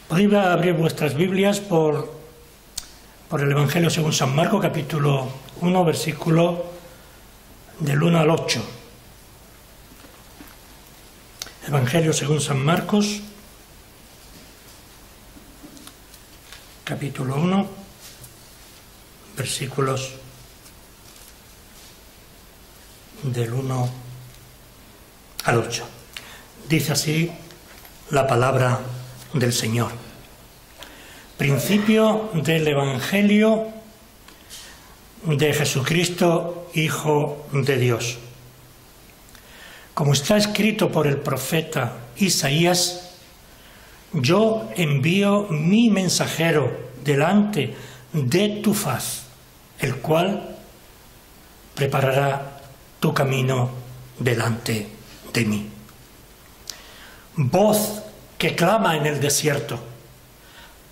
Podéis abrir vuestras Biblias por el Evangelio según San Marcos, capítulo 1, versículo del 1 al 8. Evangelio según San Marcos, capítulo 1, versículos del 1 al 8. Dice así la palabra del Señor. Principio del Evangelio de Jesucristo, Hijo de Dios. Como está escrito por el profeta Isaías, yo envío mi mensajero delante de tu faz, el cual preparará tu camino delante de mí. Voz que clama en el desierto: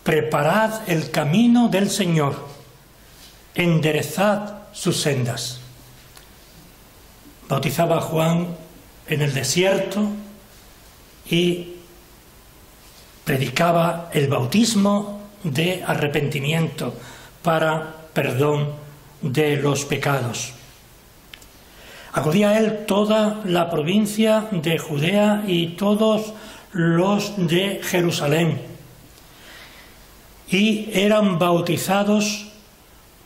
preparad el camino del Señor, enderezad sus sendas. Bautizaba a Juan en el desierto y predicaba el bautismo de arrepentimiento para perdón de los pecados. Acudía a él toda la provincia de Judea y todos los de Jerusalén, y eran bautizados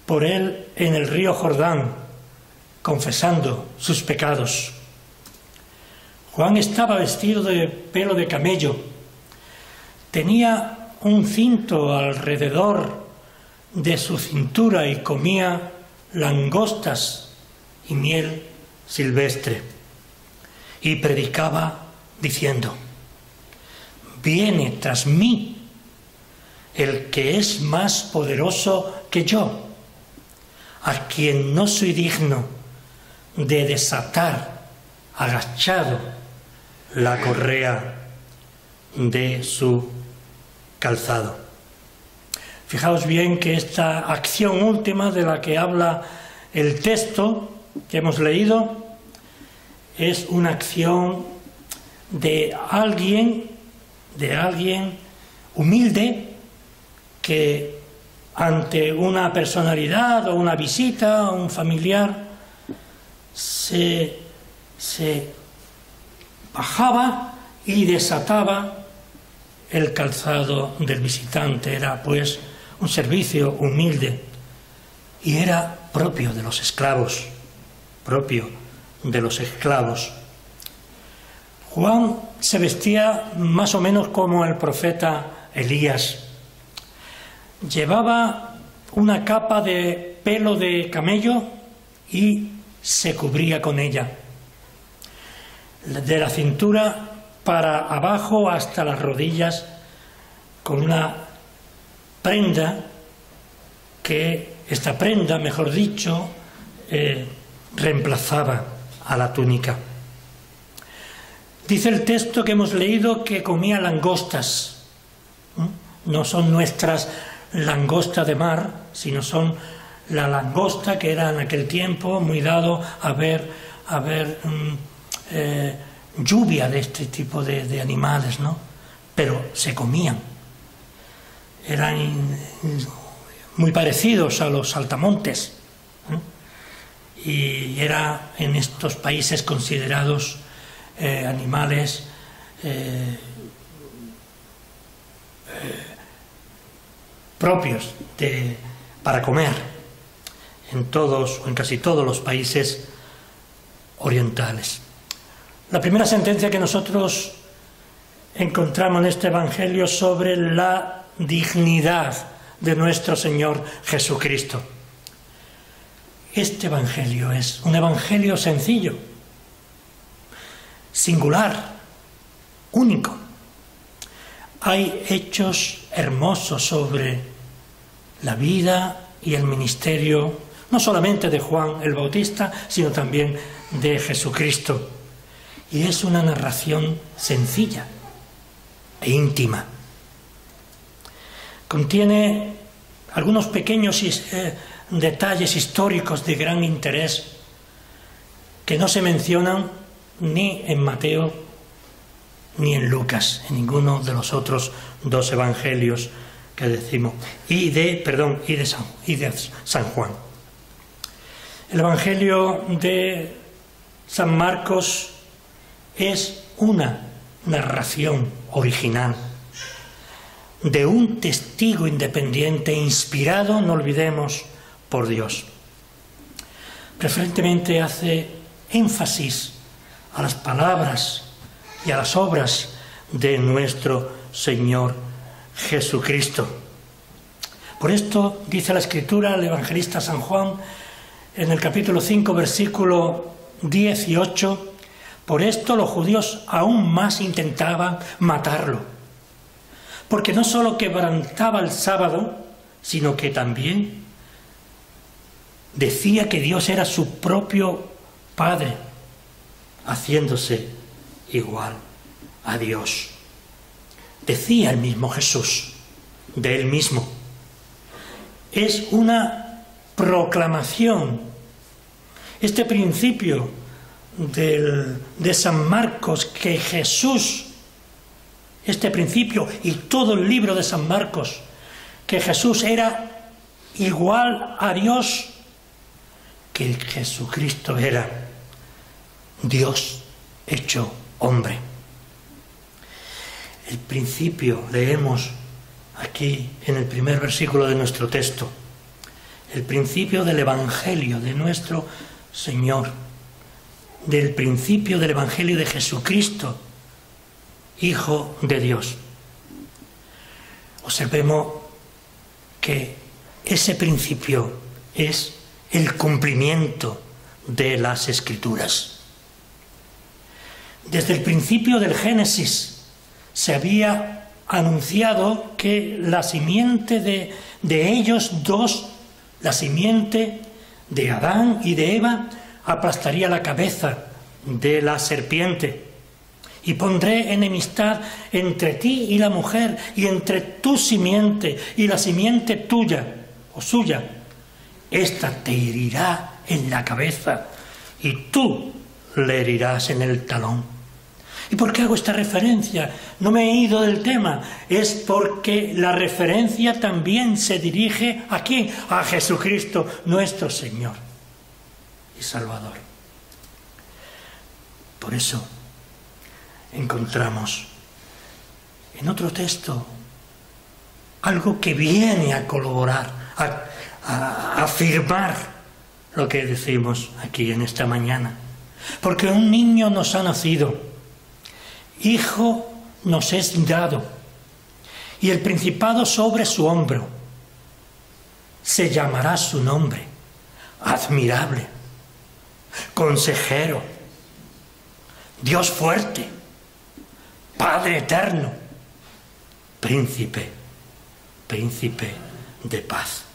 por él en el río Jordán, confesando sus pecados. Juan estaba vestido de pelo de camello, tenía un cinto alrededor de su cintura y comía langostas y miel silvestre, y predicaba diciendo: viene tras mí el que es más poderoso que yo, a quien no soy digno de desatar agachado la correa de su calzado. Fijaos bien que esta acción última de la que habla el texto que hemos leído es una acción de alguien humilde que ante una personalidad o una visita o un familiar se bajaba y desataba el calzado del visitante. Era pues un servicio humilde y era propio de los esclavos, Juan se vestía más o menos como el profeta Elías. Llevaba una capa de pelo de camello y se cubría con ella, de la cintura para abajo hasta las rodillas, con una prenda reemplazaba a la túnica. Dice el texto que hemos leído que comía langostas. No son nuestras langostas de mar, sino son la langosta que era en aquel tiempo muy dado a ver lluvia de este tipo de animales, ¿no? Pero se comían. Eran muy parecidos a los saltamontes, y era en estos países considerados animales propios para comer en todos o en casi todos los países orientales. La primera sentencia que nosotros encontramos en este Evangelio sobre la dignidad de nuestro Señor Jesucristo. Este Evangelio es un Evangelio sencillo, singular, único. Hay hechos hermosos sobre la vida y el ministerio, no solamente de Juan el Bautista, sino también de Jesucristo. Y es una narración sencilla e íntima. Contiene algunos pequeños detalles históricos de gran interés que no se mencionan ni en Mateo ni en Lucas, en ninguno de los otros dos evangelios que decimos, y de San Juan. El evangelio de San Marcos es una narración original de un testigo independiente inspirado, no olvidemos, por Dios. Preferentemente hace énfasis a las palabras y a las obras de nuestro Señor Jesucristo. Por esto dice la Escritura, el evangelista San Juan, en el capítulo 5, versículo 18, por esto los judíos aún más intentaban matarlo, porque no solo quebrantaba el sábado, sino que también decía que Dios era su propio Padre, haciéndose igual a Dios. Decía el mismo Jesús, de él mismo. Es una proclamación. Este principio de San Marcos, que Jesús, este principio y todo el libro de San Marcos, que Jesús era igual a Dios, que Jesucristo era Dios hecho hombre. El principio, leemos aquí en el primer versículo de nuestro texto, el principio del Evangelio de nuestro Señor, del principio del Evangelio de Jesucristo, Hijo de Dios. Observemos que ese principio es el cumplimiento de las Escrituras. Desde el principio del Génesis se había anunciado que la simiente de ellos dos, la simiente de Adán y de Eva, aplastaría la cabeza de la serpiente. Y pondré enemistad entre ti y la mujer, y entre tu simiente y la simiente tuya o suya. Esta te herirá en la cabeza y tú le herirás en el talón. ¿Y por qué hago esta referencia? No me he ido del tema. Es porque la referencia también se dirige ¿a quién? A Jesucristo, nuestro Señor y Salvador. Por eso encontramos en otro texto algo que viene a colaborar, a afirmar lo que decimos aquí en esta mañana. Porque un niño nos ha nacido, hijo nos es dado, y el principado sobre su hombro. Se llamará su nombre, admirable, consejero, Dios fuerte, Padre eterno, príncipe de paz.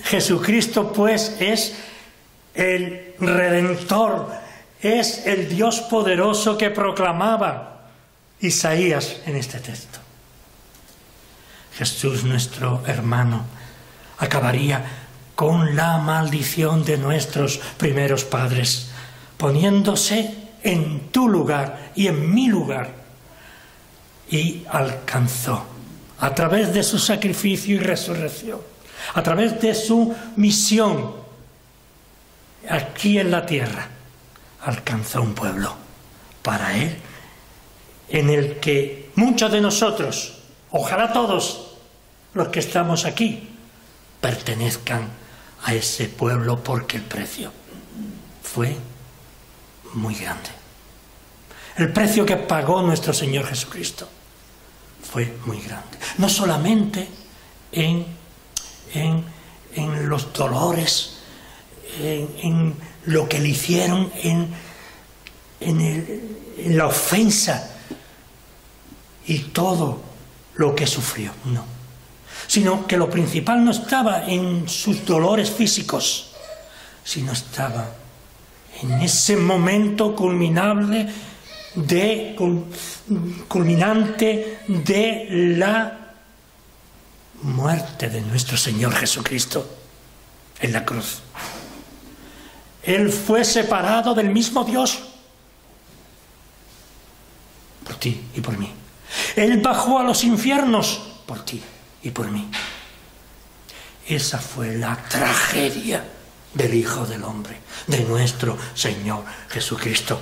Jesucristo pues es el Redentor, es el Dios poderoso que proclamaba Isaías en este texto. Jesús, nuestro hermano, acabaría con la maldición de nuestros primeros padres, poniéndose en tu lugar y en mi lugar, y alcanzó, a través de su sacrificio y resurrección, a través de su misión aquí en la tierra, alcanzó un pueblo para él, en el que muchos de nosotros, ojalá todos los que estamos aquí, pertenezcan a ese pueblo, porque el precio fue muy grande. El precio que pagó nuestro Señor Jesucristo fue muy grande. No solamente en los dolores, en lo que le hicieron, en la ofensa y todo lo que sufrió, no. Sino que lo principal no estaba en sus dolores físicos, sino estaba en ese momento culminante de la muerte de nuestro Señor Jesucristo en la cruz. Él fue separado del mismo Dios por ti y por mí. Él bajó a los infiernos por ti y por mí. Esa fue la tragedia del Hijo del Hombre, de nuestro Señor Jesucristo.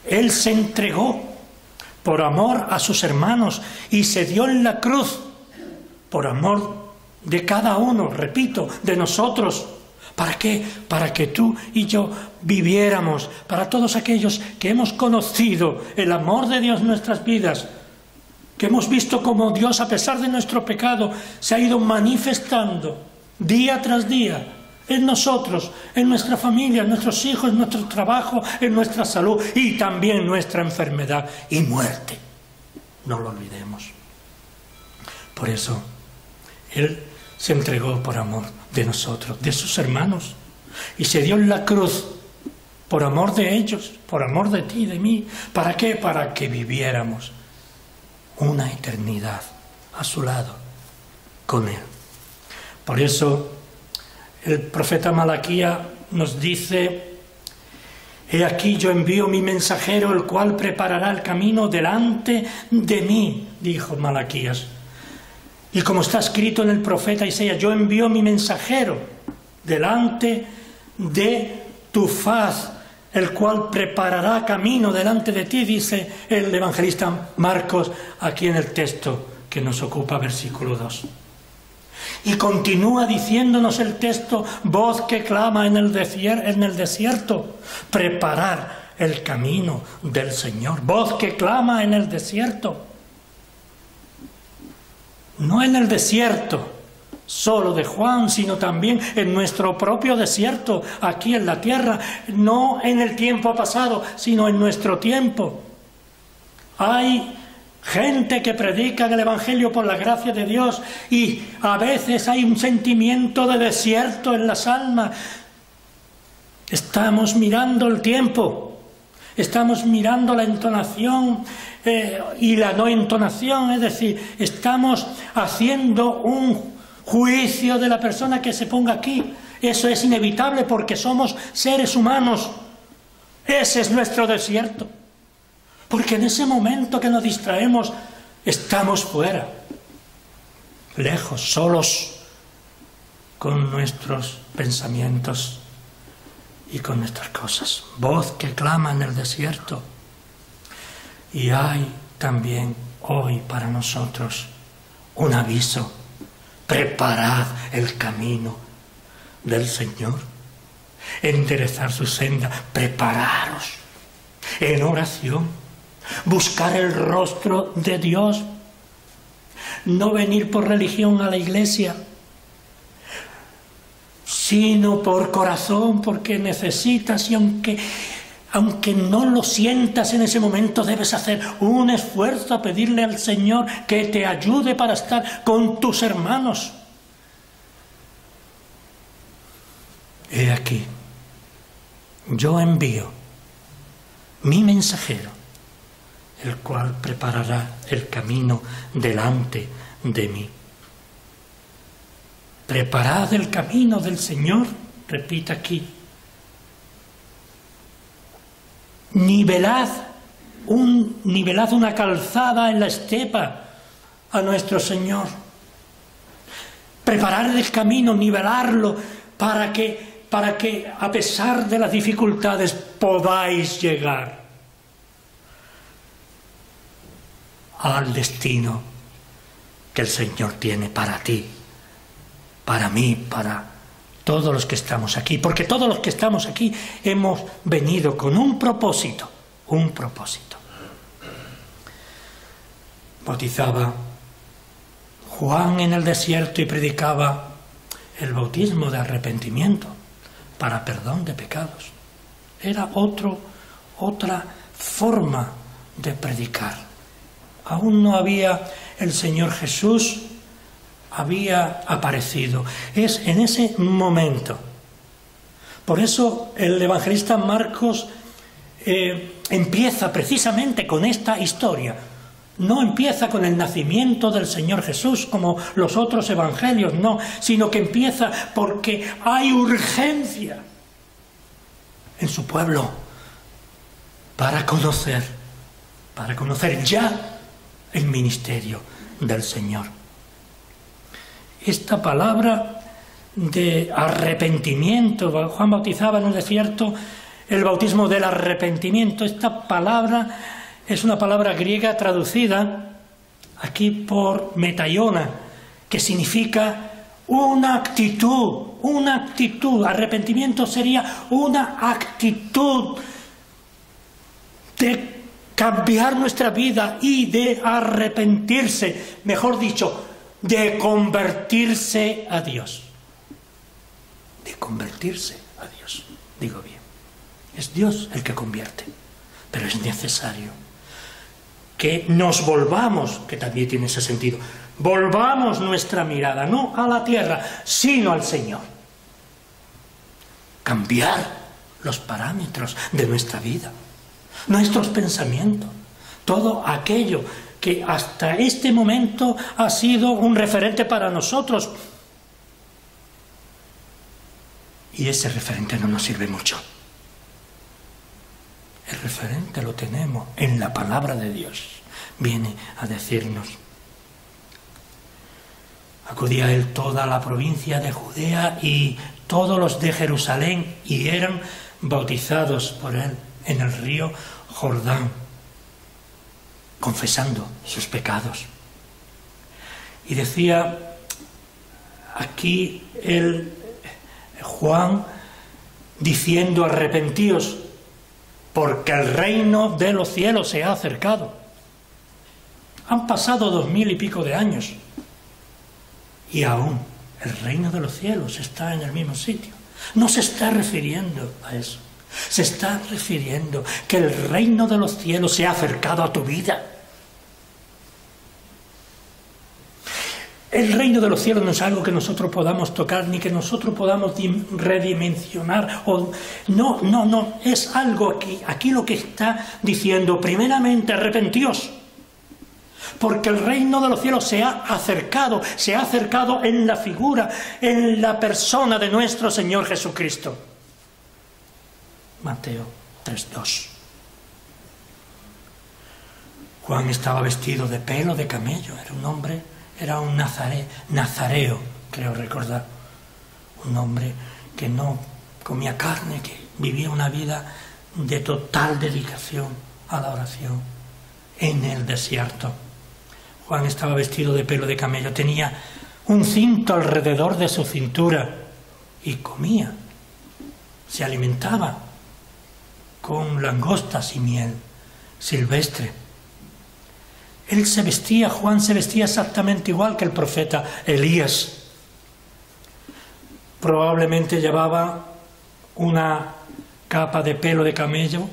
Él se entregó por amor a sus hermanos y se dio en la cruz por amor de cada uno, repito, de nosotros. ¿Para qué? Para que tú y yo viviéramos, para todos aquellos que hemos conocido el amor de Dios en nuestras vidas, que hemos visto cómo Dios, a pesar de nuestro pecado, se ha ido manifestando día tras día en nosotros, en nuestra familia, en nuestros hijos, en nuestro trabajo, en nuestra salud y también en nuestra enfermedad y muerte. No lo olvidemos. Por eso, Él se entregó por amor de nosotros, de sus hermanos, y se dio en la cruz por amor de ellos, por amor de ti y de mí. ¿Para qué? Para que viviéramos una eternidad a su lado, con Él. Por eso el profeta Malaquías nos dice: he aquí yo envío mi mensajero, el cual preparará el camino delante de mí, dijo Malaquías. Y como está escrito en el profeta Isaías: yo envío mi mensajero delante de tu faz, el cual preparará camino delante de ti, dice el evangelista Marcos aquí en el texto que nos ocupa, versículo 2. Y continúa diciéndonos el texto: voz que clama en el desierto, preparar el camino del Señor. Voz que clama en el desierto. No en el desierto solo de Juan, sino también en nuestro propio desierto, aquí en la tierra, no en el tiempo pasado, sino en nuestro tiempo. Hay gente que predica el Evangelio por la gracia de Dios y a veces hay un sentimiento de desierto en las almas. Estamos mirando el tiempo, estamos mirando la entonación y la no entonación, es decir, estamos haciendo un juicio de la persona que se ponga aquí. Eso es inevitable porque somos seres humanos. Ese es nuestro desierto. Porque en ese momento que nos distraemos, estamos fuera, lejos, solos, con nuestros pensamientos y con nuestras cosas. Voz que clama en el desierto. Y hay también hoy para nosotros un aviso: preparad el camino del Señor, enderezar su senda, prepararos en oración, buscar el rostro de Dios, no venir por religión a la iglesia, sino por corazón, porque necesitas, y aunque no lo sientas en ese momento, debes hacer un esfuerzo a pedirle al Señor que te ayude para estar con tus hermanos. He aquí, yo envío mi mensajero, el cual preparará el camino delante de mí. Preparad el camino del Señor, repite aquí. Nivelad una calzada en la estepa a nuestro Señor. Preparar el camino, nivelarlo, para que a pesar de las dificultades podáis llegar al destino que el Señor tiene para ti, para mí, para todos los que estamos aquí, porque todos los que estamos aquí hemos venido con un propósito. Bautizaba Juan en el desierto y predicaba el bautismo de arrepentimiento para perdón de pecados. Era otra forma de predicar. Aún no había el Señor Jesús, había aparecido. Es en ese momento. Por eso el evangelista Marcos empieza precisamente con esta historia. No empieza con el nacimiento del Señor Jesús como los otros evangelios, no, sino que empieza porque hay urgencia en su pueblo para conocer para conocer ya el ministerio del Señor. Esta palabra de arrepentimiento, Juan bautizaba en el desierto el bautismo del arrepentimiento. Esta palabra es una palabra griega traducida aquí por metaiona, que significa una actitud, una actitud. Arrepentimiento sería una actitud de cambiar nuestra vida y de arrepentirse, mejor dicho, de convertirse a Dios. De convertirse a Dios, digo bien. Es Dios el que convierte, pero es necesario que nos volvamos, que también tiene ese sentido, volvamos nuestra mirada, no a la tierra, sino al Señor. Cambiar los parámetros de nuestra vida, nuestros pensamientos, todo aquello que hasta este momento ha sido un referente para nosotros. Y ese referente no nos sirve mucho. El referente lo tenemos en la palabra de Dios. Viene a decirnos: acudía a él toda la provincia de Judea y todos los de Jerusalén, y eran bautizados por él en el río Jordán, confesando sus pecados. Y decía aquí Juan, diciendo: arrepentíos, porque el reino de los cielos se ha acercado. Han pasado 2000 y pico de años y aún el reino de los cielos está en el mismo sitio. No se está refiriendo a eso. Se está refiriendo que el reino de los cielos se ha acercado a tu vida. El reino de los cielos no es algo que nosotros podamos tocar ni que nosotros podamos redimensionar. No, es algo aquí lo que está diciendo: primeramente arrepentíos, porque el reino de los cielos se ha acercado en la figura, en la persona de nuestro Señor Jesucristo. Mateo 3:2. Juan estaba vestido de pelo de camello, era un nazareo, creo recordar, un hombre que no comía carne, que vivía una vida de total dedicación a la oración en el desierto. Juan estaba vestido de pelo de camello, tenía un cinto alrededor de su cintura y comía, se alimentaba con langostas y miel silvestre. Juan se vestía exactamente igual que el profeta Elías. Probablemente llevaba una capa de pelo de camello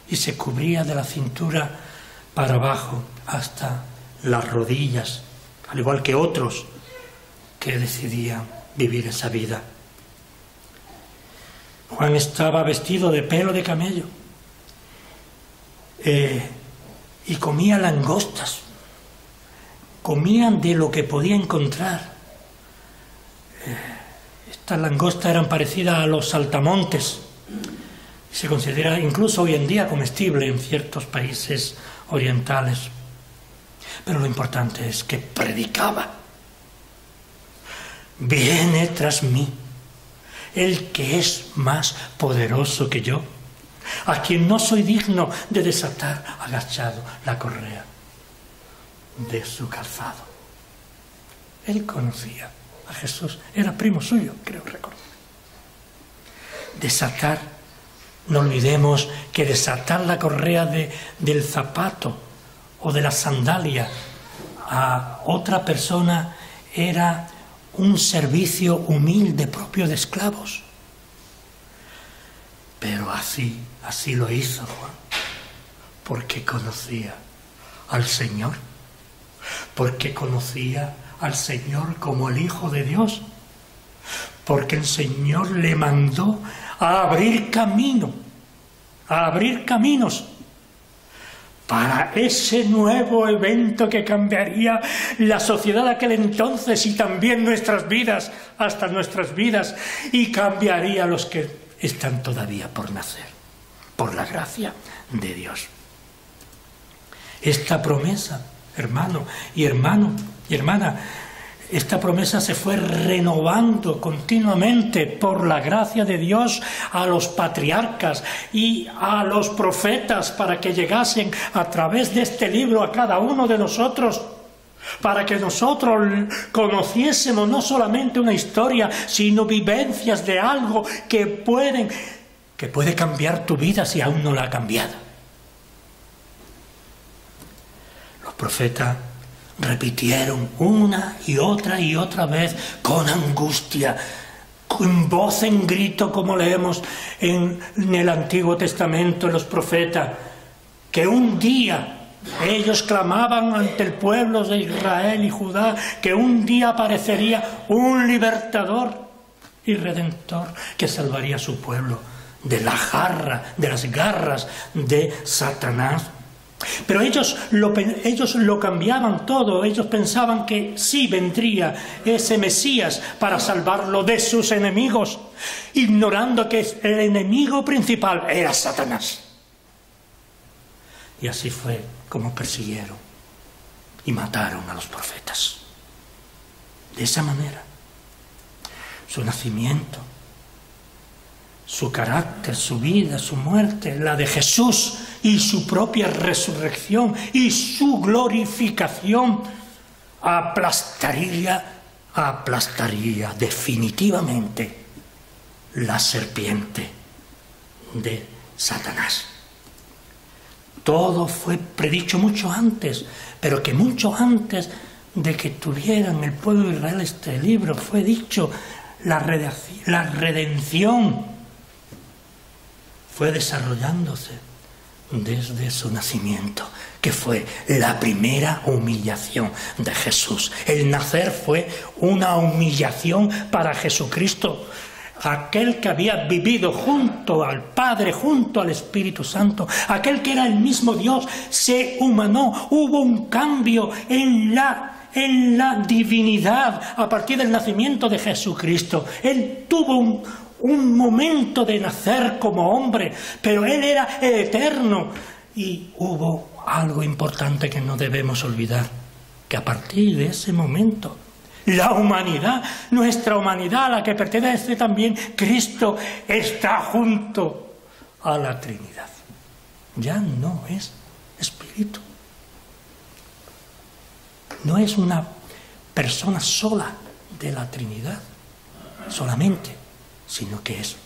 y se cubría de la cintura para abajo hasta las rodillas, al igual que otros que decidían vivir esa vida. Juan estaba vestido de pelo de camello y comía langostas. Comían de lo que podía encontrar. Estas langostas eran parecidas a los saltamontes. Se considera incluso hoy en día comestible en ciertos países orientales. Pero lo importante es que predicaba: viene tras mí el que es más poderoso que yo, a quien no soy digno de desatar agachado la correa de su calzado. Él conocía a Jesús, era primo suyo, creo recordar. Desatar, no olvidemos que desatar la correa del zapato o de la sandalia a otra persona era un servicio humilde propio de esclavos. Pero así lo hizo Juan, porque conocía al Señor, porque conocía al Señor como el Hijo de Dios, porque el Señor le mandó a abrir camino, a abrir caminos para ese nuevo evento que cambiaría la sociedad de aquel entonces y también nuestras vidas, hasta nuestras vidas, y cambiaría a los que están todavía por nacer, por la gracia de Dios. Esta promesa, hermano y hermana, esta promesa se fue renovando continuamente por la gracia de Dios a los patriarcas y a los profetas para que llegasen a través de este libro a cada uno de nosotros, para que nosotros conociésemos no solamente una historia, sino vivencias de algo que puede cambiar tu vida si aún no la ha cambiado. Los profetas repitieron una y otra vez con angustia, con voz en grito, como leemos en el Antiguo Testamento en los profetas, que un día ellos clamaban ante el pueblo de Israel y Judá que un día aparecería un libertador y redentor que salvaría a su pueblo de las garras de Satanás. Pero ellos lo cambiaban todo. Ellos pensaban que sí vendría ese Mesías para salvarlo de sus enemigos, ignorando que el enemigo principal era Satanás. Y así fue como persiguieron y mataron a los profetas. De esa manera, su nacimiento, su carácter, su vida, su muerte, la de Jesús y su propia resurrección y su glorificación aplastaría definitivamente la serpiente de Satanás. Todo fue predicho mucho antes, pero que mucho antes de que tuvieran el pueblo de Israel este libro, fue dicho la redención fue desarrollándose desde su nacimiento, que fue la primera humillación de Jesús. El nacer fue una humillación para Jesucristo, aquel que había vivido junto al Padre, junto al Espíritu Santo, aquel que era el mismo Dios, se humanó. Hubo un cambio en la divinidad a partir del nacimiento de Jesucristo. Él tuvo un momento de nacer como hombre, pero Él era eterno. Y hubo algo importante que no debemos olvidar, que a partir de ese momento, la humanidad, nuestra humanidad, a la que pertenece también Cristo, está junto a la Trinidad. Ya no es espíritu. No es una persona sola de la Trinidad, solamente, sino que es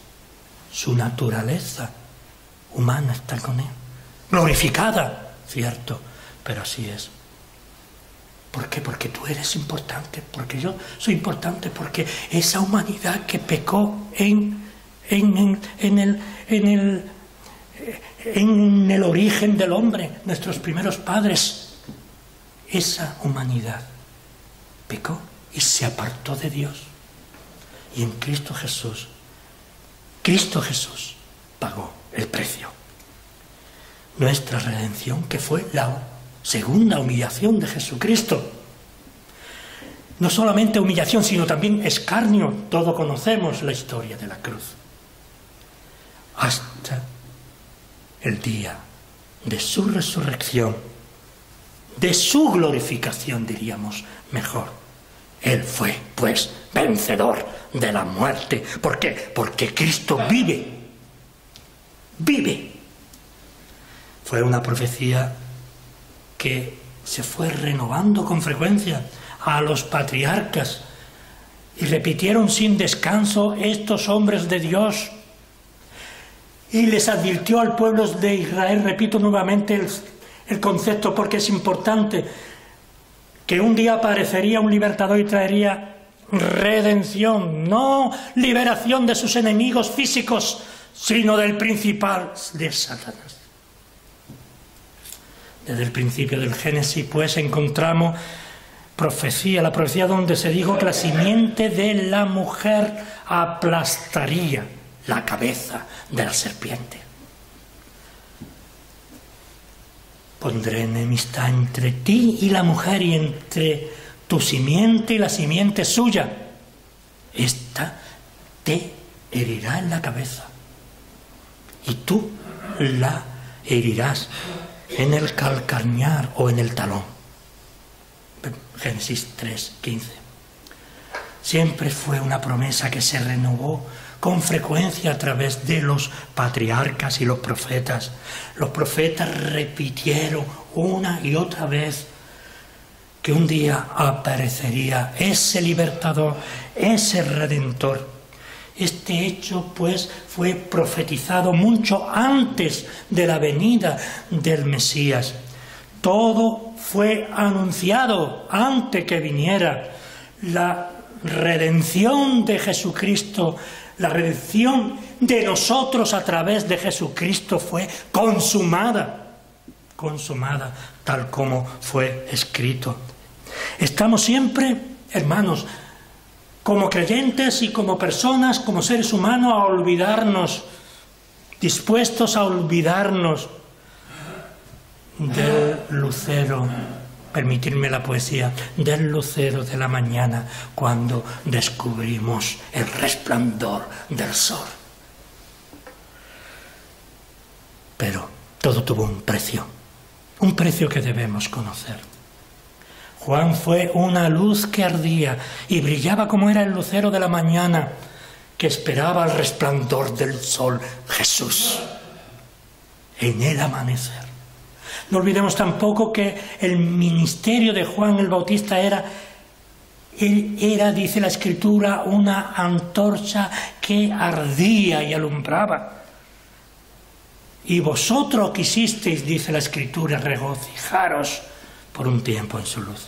su naturaleza humana está con Él. Glorificada, cierto, pero así es. ¿Por qué? Porque tú eres importante, porque yo soy importante, porque esa humanidad que pecó en el origen del hombre, nuestros primeros padres, esa humanidad pecó y se apartó de Dios. Y en Cristo Jesús pagó el precio. Nuestra redención, que fue la segunda humillación de Jesucristo. No solamente humillación, sino también escarnio. Todos conocemos la historia de la cruz. Hasta el día de su resurrección, de su glorificación, diríamos mejor. Él fue, pues, vencedor de la muerte. ¿Por qué? Porque Cristo vive. Vive. Fue una profecía que se fue renovando con frecuencia a los patriarcas y repitieron sin descanso estos hombres de Dios, y les advirtió al pueblo de Israel, repito nuevamente el concepto porque es importante, que un día aparecería un libertador y traería redención, no liberación de sus enemigos físicos, sino del principal de Satanás. Desde el principio del Génesis, pues, encontramos la profecía donde se dijo que la simiente de la mujer aplastaría la cabeza de la serpiente. Pondré enemistad entre ti y la mujer, y entre tu simiente y la simiente suya. Esta te herirá en la cabeza, y tú la herirás en el calcañar o en el talón. Génesis 3:15. Siempre fue una promesa que se renovó con frecuencia a través de los patriarcas y los profetas. Los profetas repitieron una y otra vez que un día aparecería ese libertador, ese redentor. Este hecho, pues, fue profetizado mucho antes de la venida del Mesías. Todo fue anunciado antes que viniera. La redención de Jesucristo, la redención de nosotros a través de Jesucristo fue consumada, tal como fue escrito. Estamos siempre, hermanos, como creyentes y como personas, como seres humanos, a olvidarnos, dispuestos a olvidarnos del lucero, permitirme la poesía, del lucero de la mañana, cuando descubrimos el resplandor del sol. Pero todo tuvo un precio que debemos conocer. Juan fue una luz que ardía y brillaba como era el lucero de la mañana, que esperaba el resplandor del sol, Jesús, en el amanecer. No olvidemos tampoco que el ministerio de Juan el Bautista era, dice la Escritura, una antorcha que ardía y alumbraba. Y vosotros quisisteis, dice la Escritura, regocijaros por un tiempo en su luz.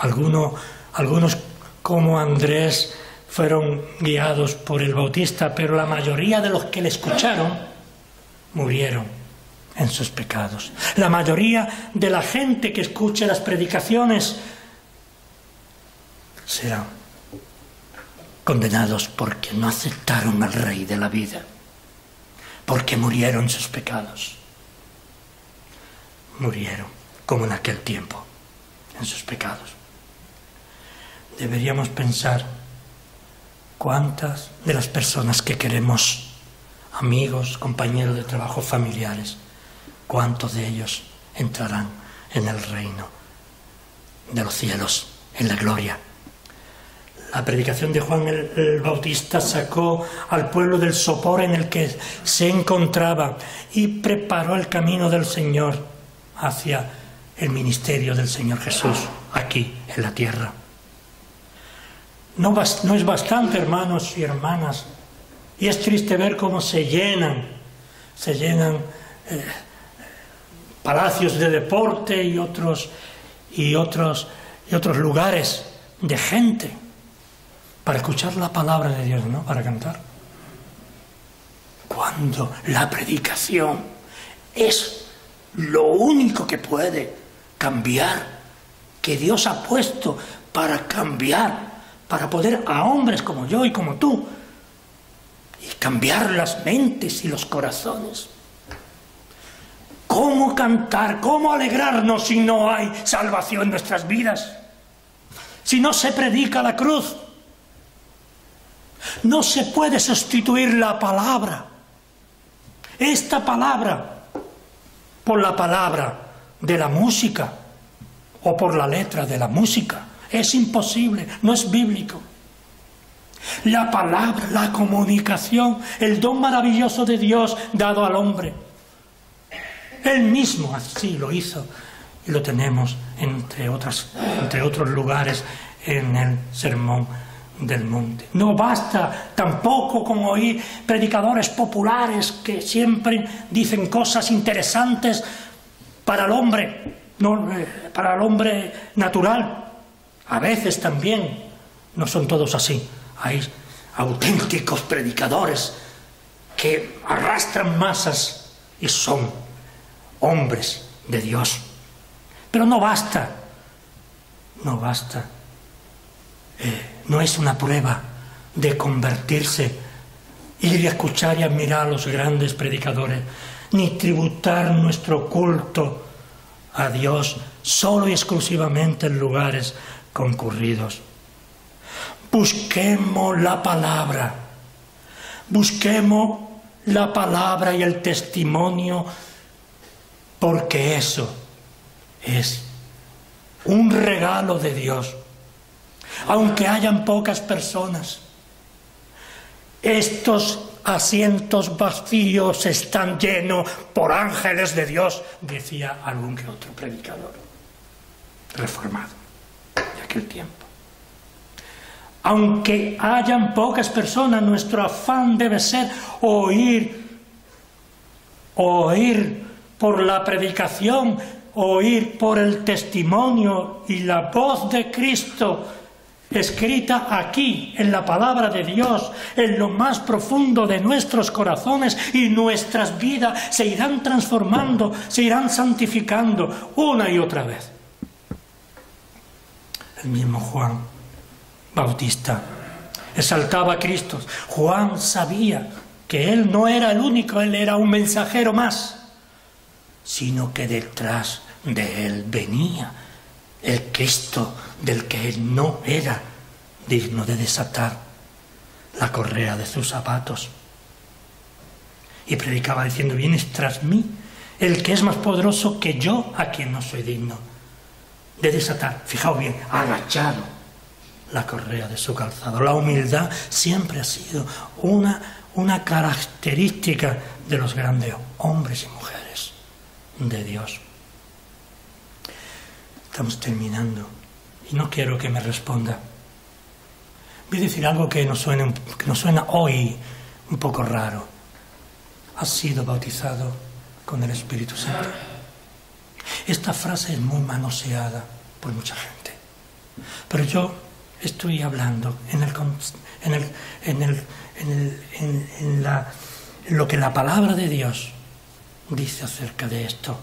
Algunos como Andrés fueron guiados por el Bautista, pero la mayoría de los que le escucharon murieron en sus pecados. La mayoría de la gente que escuche las predicaciones serán condenados porque no aceptaron al Rey de la vida, porque murieron en sus pecados. Murieron como en aquel tiempo, en sus pecados. Deberíamos pensar cuántas de las personas que queremos, amigos, compañeros de trabajo, familiares, cuántos de ellos entrarán en el reino de los cielos, en la gloria. La predicación de Juan el Bautista sacó al pueblo del sopor en el que se encontraba y preparó el camino del Señor hacia el ministerio del Señor Jesús aquí en la tierra. No es bastante, hermanos y hermanas, y es triste ver cómo se llenan palacios de deporte y otros lugares de gente para escuchar la palabra de Dios, no para cantar. Cuando la predicación es lo único que puede cambiar, que Dios ha puesto para cambiar, para poder a hombres como yo y como tú, y cambiar las mentes y los corazones. ¿Cómo cantar, cómo alegrarnos si no hay salvación en nuestras vidas? Si no se predica la cruz. No se puede sustituir la palabra, esta palabra, por la palabra de la música o por la letra de la música. Es imposible, no es bíblico. La palabra, la comunicación, el don maravilloso de Dios dado al hombre. Él mismo así lo hizo y lo tenemos entre otros lugares en el Sermón del Monte. No basta tampoco con oír predicadores populares que siempre dicen cosas interesantes para el hombre, para el hombre natural. A veces también, no son todos así. Hay auténticos predicadores que arrastran masas y son hombres de Dios. Pero no basta. No es una prueba de convertirse, ir a escuchar y admirar a los grandes predicadores, ni tributar nuestro culto a Dios solo y exclusivamente en lugares concurridos. Busquemos la palabra y el testimonio porque eso es un regalo de Dios. Aunque hayan pocas personas, estos asientos vacíos están llenos por ángeles de Dios, decía algún que otro predicador reformado de aquel tiempo. Aunque hayan pocas personas, nuestro afán debe ser oír por la predicación, oír por el testimonio y la voz de Cristo escrita aquí, en la palabra de Dios, en lo más profundo de nuestros corazones, y nuestras vidas se irán transformando, se irán santificando una y otra vez. El mismo Juan Bautista exaltaba a Cristo. Juan sabía que él no era el único, él era un mensajero más, sino que detrás de él venía el Cristo del que él no era digno de desatar la correa de sus zapatos. Y predicaba diciendo: vienes tras mí el que es más poderoso que yo, a quien no soy digno de desatar. Fijaos bien, agachado la correa de su calzado. La humildad siempre ha sido una característica de los grandes hombres y mujeres de Dios. Estamos terminando y no quiero que me responda. Voy a decir algo que nos suena hoy un poco raro. ¿Has sido bautizado con el Espíritu Santo? Esta frase es muy manoseada por mucha gente, pero yo estoy hablando en lo que la palabra de Dios dice acerca de esto.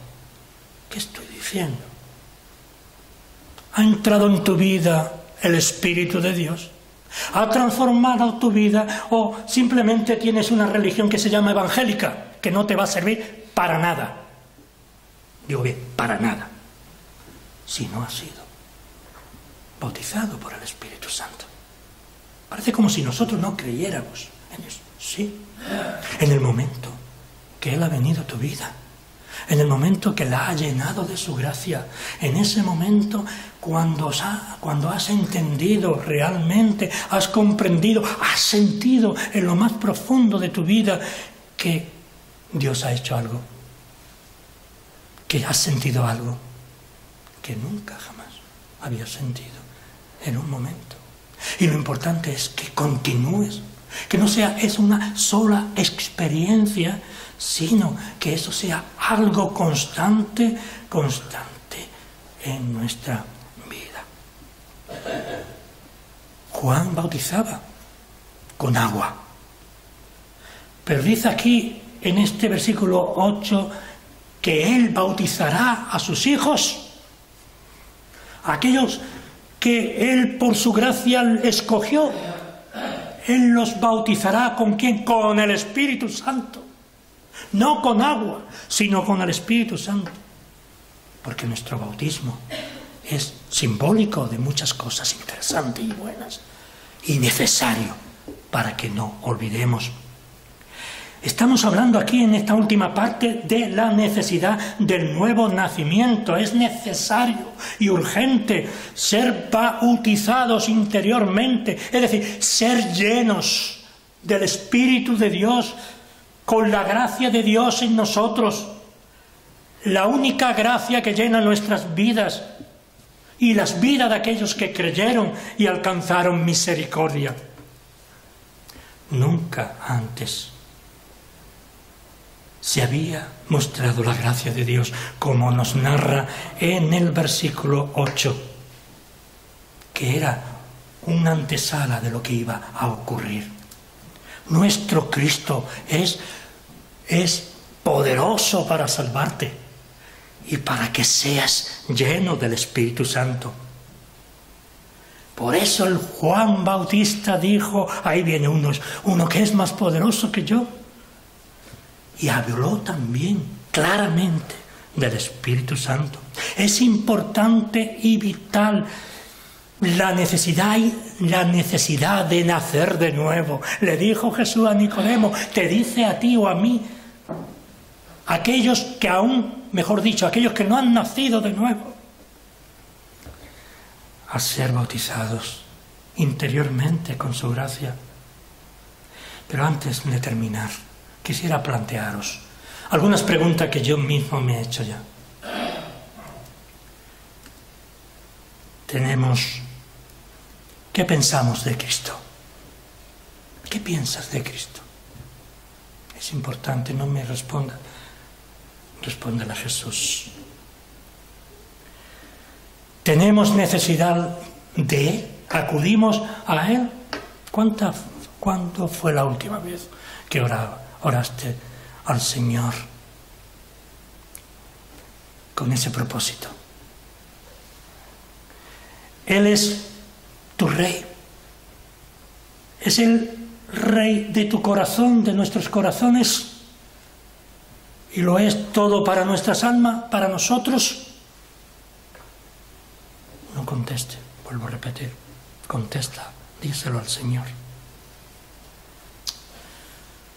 ¿Qué estoy diciendo? ¿Ha entrado en tu vida el Espíritu de Dios? ¿Ha transformado tu vida? ¿O simplemente tienes una religión que se llama evangélica, que no te va a servir para nada? Digo bien, para nada, si no has sido bautizado por el Espíritu Santo. Parece como si nosotros no creyéramos en eso. Sí, en el momento que Él ha venido a tu vida, en el momento que la ha llenado de su gracia, en ese momento cuando has entendido realmente, has comprendido, has sentido en lo más profundo de tu vida que Dios ha hecho algo, que has sentido algo que nunca jamás habías sentido en un momento. Y lo importante es que continúes, que no sea una sola experiencia, sino que eso sea algo constante en nuestra vida. Juan bautizaba con agua, pero dice aquí en este versículo 8 que Él bautizará a sus hijos, aquellos que Él por su gracia escogió. Él los bautizará ¿con quién? Con el Espíritu Santo. No con agua, sino con el Espíritu Santo. Porque nuestro bautismo es simbólico de muchas cosas interesantes y buenas, y necesario para que no olvidemos. Estamos hablando aquí en esta última parte de la necesidad del nuevo nacimiento. Es necesario y urgente ser bautizados interiormente, es decir, ser llenos del Espíritu de Dios, con la gracia de Dios en nosotros, la única gracia que llena nuestras vidas y las vidas de aquellos que creyeron y alcanzaron misericordia. Nunca antes se había mostrado la gracia de Dios, como nos narra en el versículo 8, que era una antesala de lo que iba a ocurrir. Nuestro Cristo es poderoso para salvarte y para que seas lleno del Espíritu Santo. Por eso el Juan Bautista dijo: ahí viene uno que es más poderoso que yo. Y habló también claramente del Espíritu Santo. Es importante y vital la necesidad de nacer de nuevo. Le dijo Jesús a Nicodemo: te dice a ti o a mí aquellos que aún, mejor dicho, aquellos que no han nacido de nuevo, a ser bautizados interiormente con su gracia. Pero antes de terminar, quisiera plantearos algunas preguntas que yo mismo me he hecho ya. ¿Qué pensamos de Cristo? ¿Qué piensas de Cristo? Es importante, no me responda. Respóndele a Jesús. ¿Tenemos necesidad de Él? ¿Acudimos a Él? ¿Cuándo fue la última vez que oraste al Señor con ese propósito? Él es tu Rey. Es el Rey de tu corazón, de nuestros corazones. Y lo es todo para nuestras almas, para nosotros. No conteste, vuelvo a repetir. Contesta, díselo al Señor.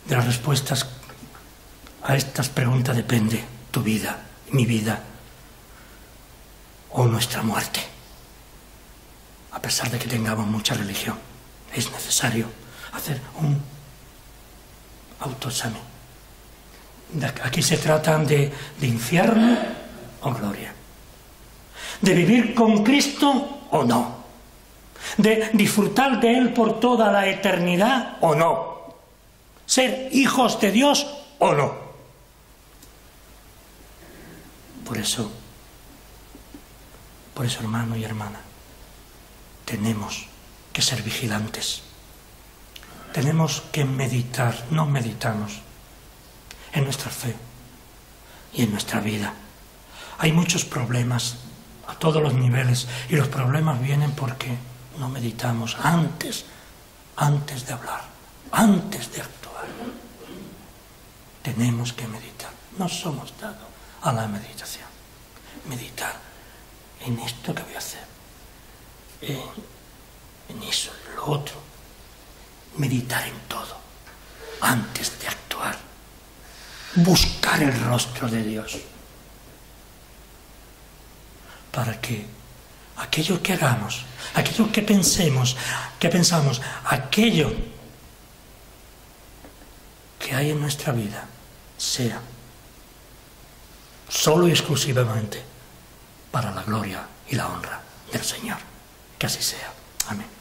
De las respuestas a estas preguntas depende tu vida, mi vida o nuestra muerte. A pesar de que tengamos mucha religión, es necesario hacer un autoexamen. Aquí se trata de infierno o gloria, de vivir con Cristo o no, de disfrutar de Él por toda la eternidad o no, ser hijos de Dios o no. Por eso, hermano y hermana, tenemos que ser vigilantes. Tenemos que meditar, no meditamos, en nuestra fe y en nuestra vida. Hay muchos problemas a todos los niveles y los problemas vienen porque no meditamos antes de hablar, antes de actuar. Tenemos que meditar. No somos dados a la meditación. Meditar en esto que voy a hacer, en eso, en lo otro. Meditar en todo antes de actuar. Buscar el rostro de Dios para que aquello que hagamos, aquello que pensamos, aquello que hay en nuestra vida sea solo y exclusivamente para la gloria y la honra del Señor. Que así sea. Amén.